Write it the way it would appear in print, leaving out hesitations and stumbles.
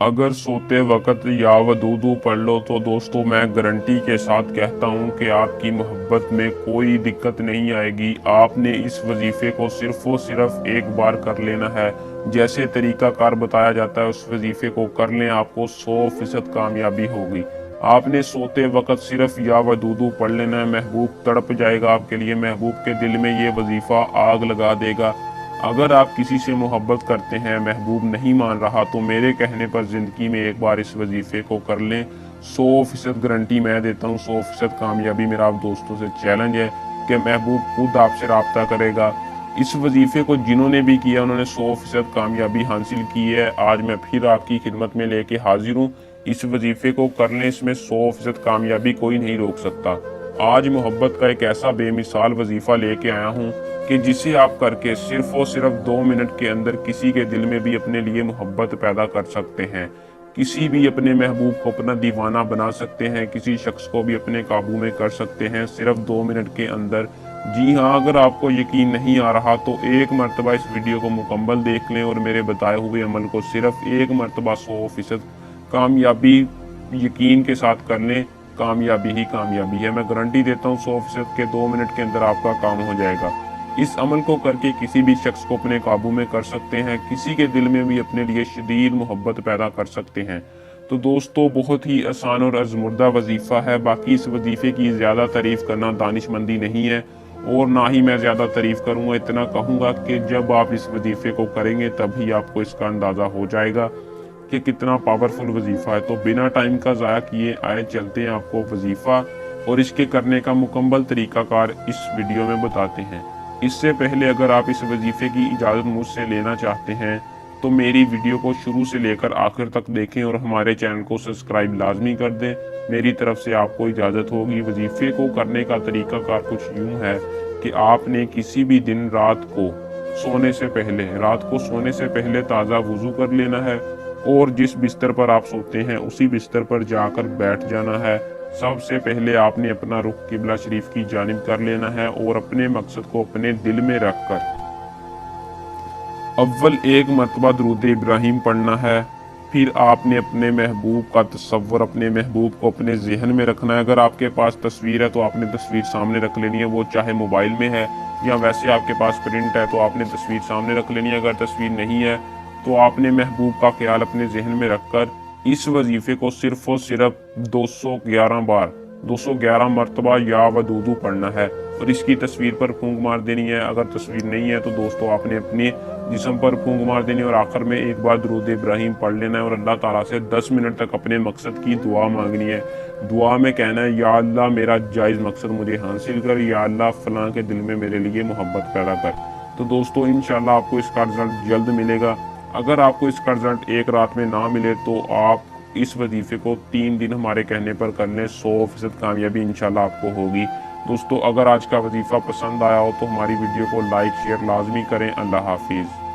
अगर सोते वक्त या वदूदू पढ़ लो तो दोस्तों मैं गारंटी के साथ कहता हूँ कि आपकी मोहब्बत में कोई दिक्कत नहीं आएगी। आपने इस वजीफे को सिर्फ और सिर्फ एक बार कर लेना है। जैसे तरीकाकार बताया जाता है उस वजीफे को कर लें, आपको 100% कामयाबी होगी। आपने सोते वक्त सिर्फ या वदूदू पढ़ लेना है, महबूब तड़प जाएगा आपके लिए, महबूब के दिल में ये वजीफा आग लगा देगा। अगर आप किसी से मोहब्बत करते हैं, महबूब नहीं मान रहा, तो मेरे कहने पर ज़िंदगी में एक बार इस वजीफे को कर लें। 100% गारंटी मैं देता हूँ, 100% कामयाबी। मेरा आप दोस्तों से चैलेंज है कि महबूब खुद आपसे रब्ता करेगा। इस वजीफे को जिन्होंने भी किया उन्होंने 100% कामयाबी हासिल की है। आज मैं फिर आपकी खिदमत में लेके हाजिर हूँ। इस वजीफे को कर लें, इसमें 100% कामयाबी कोई नहीं रोक सकता। आज मोहब्बत का एक ऐसा बेमिसाल वजीफा लेके आया हूँ कि जिसे आप करके सिर्फ और सिर्फ 2 मिनट के अंदर किसी के दिल में भी अपने लिए मोहब्बत पैदा कर सकते हैं। किसी भी अपने महबूब को अपना दीवाना बना सकते हैं, किसी शख्स को भी अपने काबू में कर सकते हैं सिर्फ 2 मिनट के अंदर। जी हाँ, अगर आपको यकीन नहीं आ रहा तो एक मरतबा इस वीडियो को मुकम्मल देख लें और मेरे बताए हुए अमल को सिर्फ एक मरतबा 100% कामयाबी यकीन के साथ कर लें। कामयाबी ही कामयाबी है। मैं गारंटी देता हूँ 100% के 2 मिनट के अंदर आपका काम हो जाएगा। इस अमल को करके किसी भी शख्स को अपने काबू में कर सकते हैं, किसी के दिल में भी अपने लिए शदीद मोहब्बत पैदा कर सकते हैं। तो दोस्तों बहुत ही आसान और अज़मुर्दा वजीफ़ा है। बाकी इस वजीफ़े की ज़्यादा तारीफ़ करना दानिशमंदी नहीं है और ना ही मैं ज़्यादा तारीफ़ करूँगा। इतना कहूँगा कि जब आप इस वजीफ़े को करेंगे तभी आपको इसका अंदाज़ा हो जाएगा कि कितना पावरफुल वजीफ़ा है। तो बिना टाइम का ज़ाया किए आए चलते हैं आपको वजीफ़ा और इसके करने का मुकम्मल तरीक़ाकार इस वीडियो में बताते हैं। इससे पहले अगर आप इस वजीफ़े की इजाज़त मुझसे लेना चाहते हैं तो मेरी वीडियो को शुरू से लेकर आखिर तक देखें और हमारे चैनल को सब्सक्राइब लाजमी कर दें। मेरी तरफ से आपको इजाज़त होगी। वजीफ़े को करने का तरीक़ाकार कुछ यूँ है कि आपने किसी भी दिन रात को सोने से पहले ताज़ा वज़ू कर लेना है और जिस बिस्तर पर आप सोते हैं उसी बिस्तर पर जाकर बैठ जाना है। सबसे पहले आपने अपना रुख किबला शरीफ की जानिब कर लेना है और अपने मकसद को अपने दिल में रखकर अव्वल एक मरतबा दुरूद इब्राहिम पढ़ना है। फिर आपने अपने महबूब का तसव्वुर, अपने महबूब को अपने जहन में रखना है। अगर आपके पास तस्वीर है तो आपने तस्वीर सामने रख लेनी है, वो चाहे मोबाइल में है या वैसे आपके पास प्रिंट है तो आपने तस्वीर सामने रख लेनी है। अगर तस्वीर नहीं है तो आपने महबूब का ख्याल अपने जहन में रखकर इस वजीफे को सिर्फ और सिर्फ 211 मरतबा या वदूदू पढ़ना है और इसकी तस्वीर पर फूंक मार देनी है। अगर तस्वीर नहीं है तो दोस्तों आपने अपने जिस्म पर फूंक मार देनी है और आखिर में एक बार दुरूद इब्राहिम पढ़ लेना है और अल्लाह ताला से 10 मिनट तक अपने मकसद की दुआ मांगनी है। दुआ में कहना है, या अल्लाह मेरा जायज़ मकसद मुझे हासिल कर, या अल्लाह फलां के दिल में मेरे लिए मोहब्बत पैदा कर। तो दोस्तों इंशाल्लाह आपको इसका रिजल्ट जल्द मिलेगा। अगर आपको इसका रिजल्ट एक रात में ना मिले तो आप इस वजीफे को 3 दिन हमारे कहने पर कर लें, 100% कामयाबी इंशाल्लाह आपको होगी। दोस्तों अगर आज का वजीफा पसंद आया हो तो हमारी वीडियो को लाइक शेयर लाजमी करें। अल्लाह हाफिज़।